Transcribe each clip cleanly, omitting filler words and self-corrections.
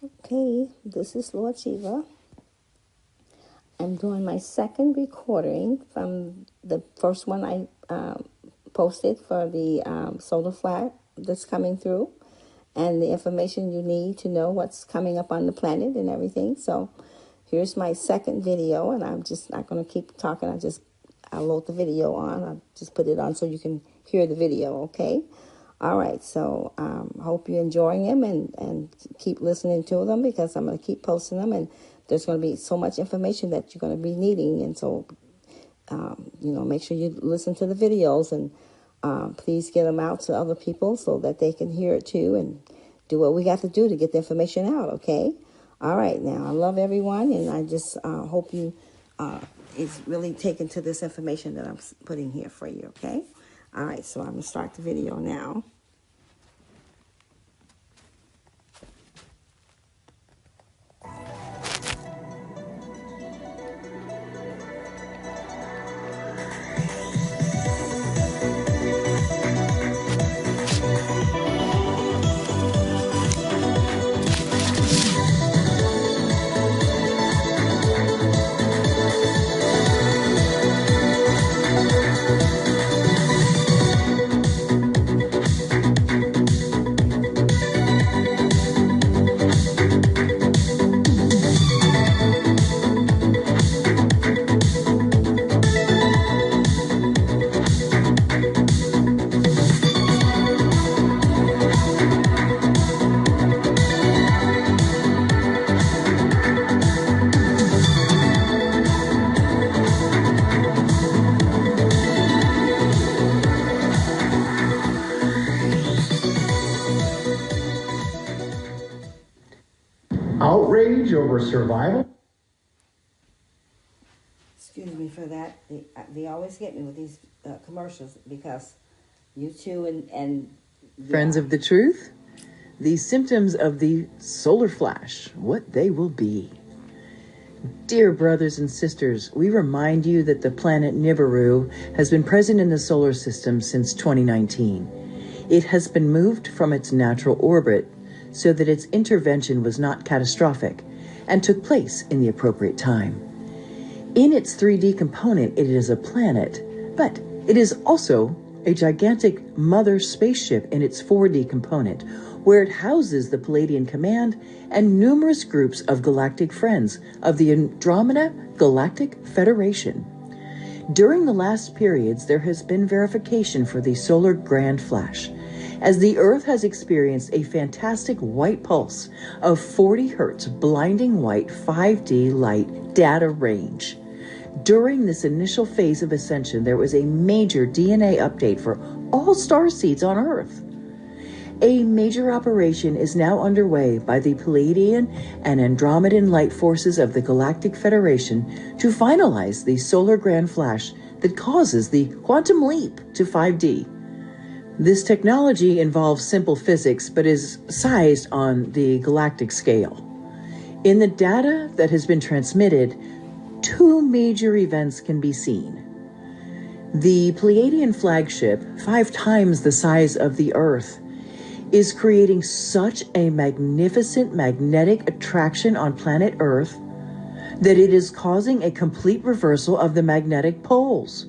Okay, this is Lord Shiva. I'm doing my second recording from the first one I posted for the solar flare that's coming through and the information you need to know what's coming up on the planet and everything. So here's my second video, and I'm just not going to keep talking. I'll load the video on. I'll just put it on so you can hear the video, okay? All right, so hope you're enjoying them and keep listening to them, because I'm going to keep posting them, and there's going to be so much information that you're going to be needing. And so, make sure you listen to the videos, and please get them out to other people so that they can hear it too, and do what we got to do to get the information out, okay? All right, now, I love everyone, and I just hope you is really taken to this information that I'm putting here for you, okay? All right, so I'm going to start the video now. Outrage over survival. Excuse me for that. They always get me with these commercials, because you two and Friends of the truth, the symptoms of the solar flash, what they will be. Dear brothers and sisters, we remind you that the planet Nibiru has been present in the solar system since 2019. It has been moved from its natural orbit so that its intervention was not catastrophic and took place in the appropriate time. In its 3D component, it is a planet, but it is also a gigantic mother spaceship in its 4D component, where it houses the Palladian Command and numerous groups of galactic friends of the Andromeda Galactic Federation. During the last periods, there has been verification for the solar grand flash, as the Earth has experienced a fantastic white pulse of 40 hertz blinding white 5D light data range. During this initial phase of ascension, there was a major DNA update for all star seeds on Earth. A major operation is now underway by the Palladian and Andromedan light forces of the Galactic Federation to finalize the solar grand flash that causes the quantum leap to 5D. This technology involves simple physics, but is sized on the galactic scale. In the data that has been transmitted, two major events can be seen. The Pleiadian flagship, 5 times the size of the Earth, is creating such a magnificent magnetic attraction on planet Earth that it is causing a complete reversal of the magnetic poles.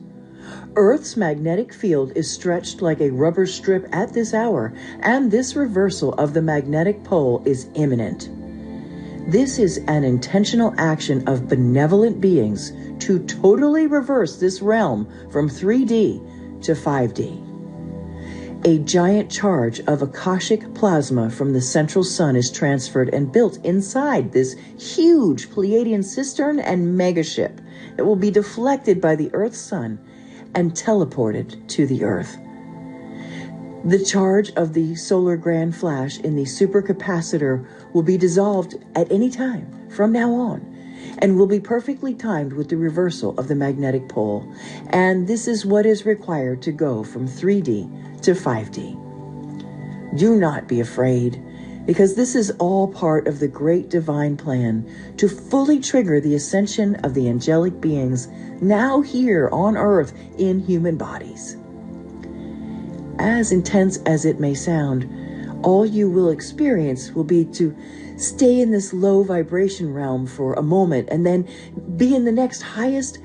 Earth's magnetic field is stretched like a rubber strip at this hour, and this reversal of the magnetic pole is imminent. This is an intentional action of benevolent beings to totally reverse this realm from 3D to 5D. A giant charge of Akashic plasma from the central sun is transferred and built inside this huge Pleiadian cistern and megaship that will be deflected by the Earth's sun and teleported to the Earth. The charge of the solar grand flash in the supercapacitor will be dissolved at any time from now on, and will be perfectly timed with the reversal of the magnetic pole. And this is what is required to go from 3D to 5D. Do not be afraid, because this is all part of the great divine plan to fully trigger the ascension of the angelic beings now here on Earth in human bodies. As intense as it may sound, all you will experience will be to stay in this low vibration realm for a moment and then be in the next highest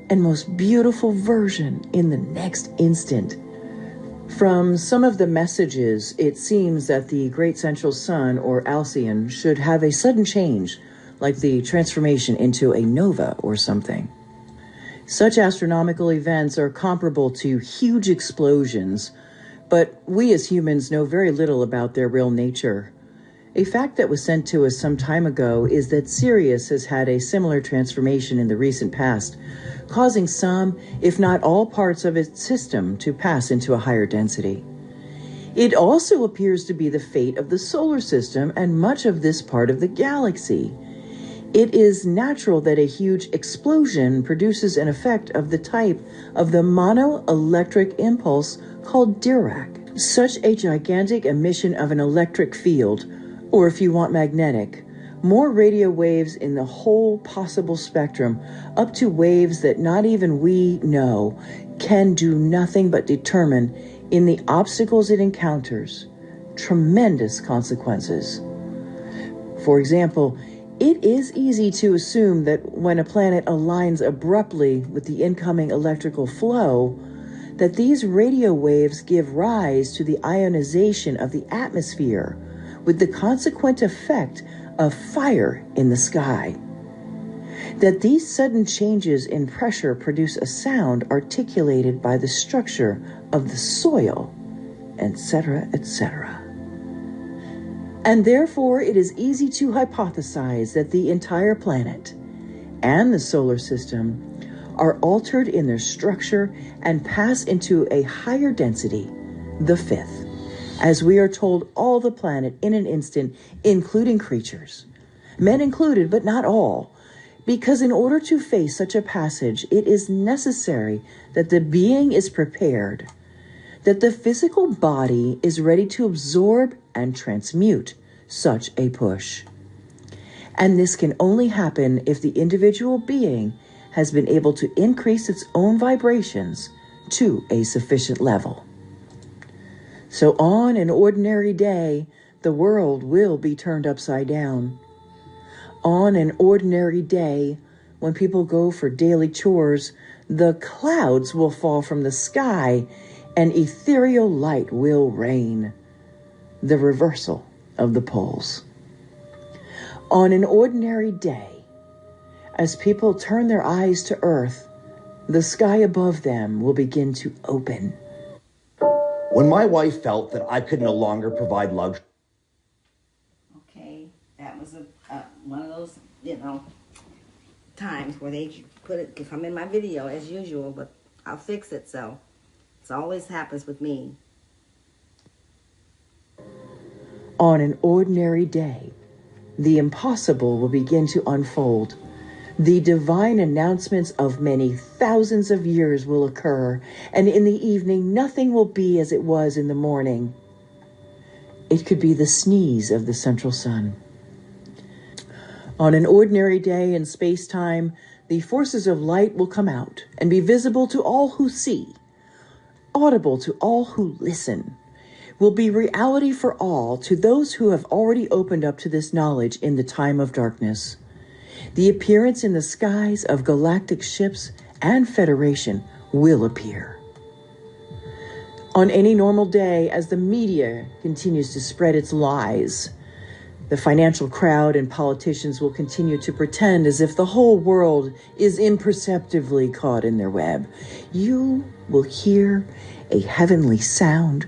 and most beautiful version in the next instant. From some of the messages, it seems that the great central sun, or Alcyon, should have a sudden change, like the transformation into a nova or something. Such astronomical events are comparable to huge explosions, but we as humans know very little about their real nature. A fact that was sent to us some time ago is that Sirius has had a similar transformation in the recent past, causing some, if not all parts of its system to pass into a higher density. It also appears to be the fate of the solar system and much of this part of the galaxy. It is natural that a huge explosion produces an effect of the type of the monoelectric impulse called Dirac. Such a gigantic emission of an electric field, or if you want magnetic, more radio waves in the whole possible spectrum, up to waves that not even we know, can do nothing but determine, in the obstacles it encounters, tremendous consequences. For example, it is easy to assume that when a planet aligns abruptly with the incoming electrical flow, that these radio waves give rise to the ionization of the atmosphere, with the consequent effect of fire in the sky. That these sudden changes in pressure produce a sound articulated by the structure of the soil, etc., etc. And therefore it is easy to hypothesize that the entire planet and the solar system are altered in their structure and pass into a higher density, the fifth, as we are told all the planet in an instant, including creatures, men included, but not all, because in order to face such a passage, it is necessary that the being is prepared, that the physical body is ready to absorb and transmute such a push. And this can only happen if the individual being has been able to increase its own vibrations to a sufficient level. So on an ordinary day, the world will be turned upside down. On an ordinary day, when people go for daily chores, the clouds will fall from the sky and ethereal light will reign. The reversal of the poles. On an ordinary day, as people turn their eyes to earth, the sky above them will begin to open. When my wife felt that I could no longer provide luxury. Okay, that was one of those, times where they could come in my video as usual, but I'll fix it, so it always happens with me. On an ordinary day, the impossible will begin to unfold. The divine announcements of many thousands of years will occur, and in the evening nothing will be as it was in the morning. It could be the sneeze of the central sun. On an ordinary day in space-time, the forces of light will come out and be visible to all who see, audible to all who listen, will be reality for all to those who have already opened up to this knowledge in the time of darkness. The appearance in the skies of galactic ships and Federation will appear. On any normal day, as the media continues to spread its lies, the financial crowd and politicians will continue to pretend as if the whole world is imperceptibly caught in their web. You will hear a heavenly sound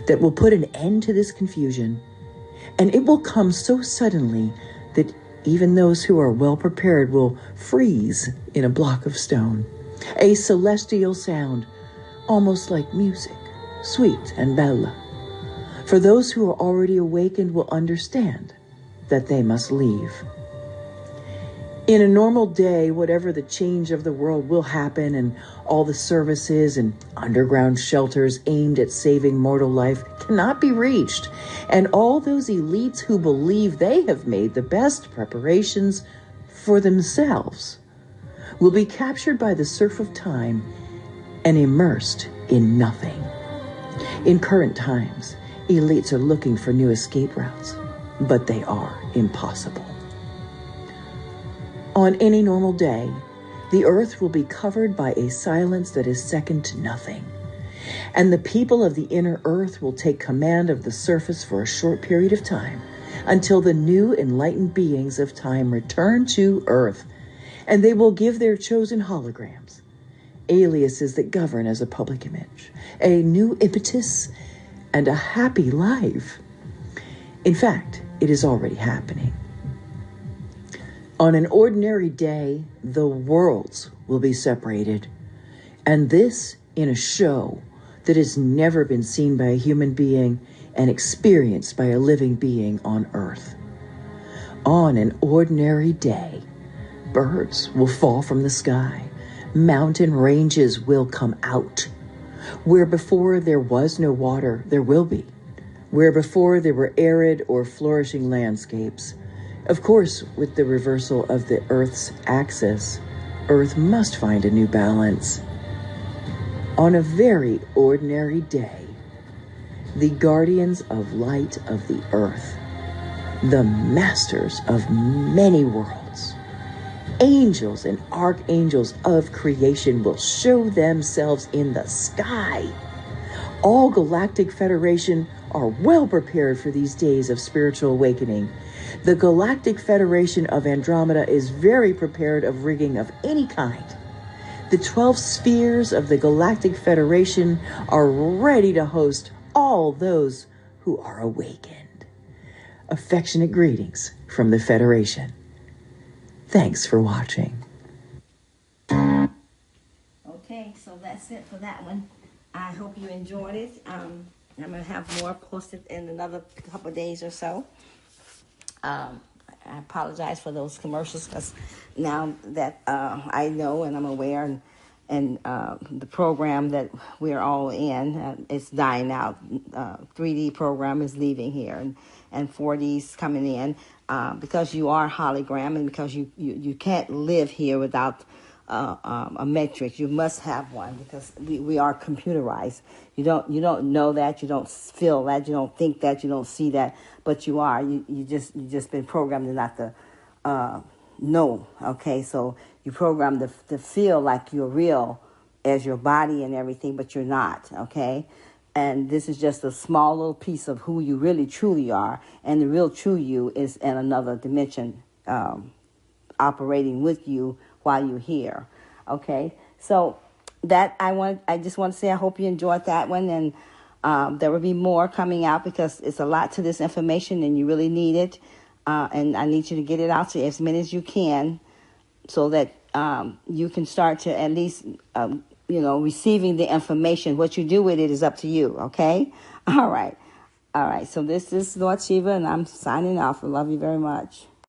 that will put an end to this confusion, and it will come so suddenly that even those who are well prepared will freeze in a block of stone. A celestial sound, almost like music, sweet and bella. For those who are already awakened will understand that they must leave. In a normal day, whatever the change of the world will happen, and all the services and underground shelters aimed at saving mortal life cannot be reached, and all those elites who believe they have made the best preparations for themselves will be captured by the surf of time and immersed in nothing. In current times, Elites are looking for new escape routes, but they are impossible. On any normal day, the earth will be covered by a silence that is second to nothing, and the people of the inner earth will take command of the surface for a short period of time until the new enlightened beings of time return to earth, and they will give their chosen holograms, aliases that govern as a public image, a new impetus, and a happy life. In fact, it is already happening. On an ordinary day, the worlds will be separated, and this in a show that has never been seen by a human being and experienced by a living being on Earth. On an ordinary day, birds will fall from the sky, mountain ranges will come out. Where before there was no water, there will be. Where before there were arid or flourishing landscapes, of course, with the reversal of the Earth's axis, Earth must find a new balance. On a very ordinary day, the guardians of light of the Earth, the masters of many worlds, angels and archangels of creation will show themselves in the sky. All Galactic Federation are well prepared for these days of spiritual awakening. The Galactic Federation of Andromeda is very prepared of rigging of any kind. The 12 spheres of the Galactic Federation are ready to host all those who are awakened. Affectionate greetings from the Federation. Thanks for watching. Okay, so that's it for that one. I hope you enjoyed it. I'm going to have more posted in another couple of days or so. I apologize for those commercials because now that I know and I'm aware and the program that we're all in, it's dying out. 3D program is leaving here and 4D's coming in because you are hologram and because you can't live here without a metric. You must have one because we are computerized. You don't know that, you don't feel that, you don't think that, you don't see that, but you are. You just been programmed not to know. Okay, so you programmed to feel like you're real as your body and everything, but you're not. Okay, and this is just a small little piece of who you really truly are, and the real true you is in another dimension, operating with you while you're here. Okay, so that I just want to say I hope you enjoyed that one, and there will be more coming out because it's a lot to this information and you really need it, and I need you to get it out to as many as you can so that you can start to at least receiving the information. What you do with it is up to you. Okay, all right, so this is Lord Shiva and I'm signing off. I love you very much.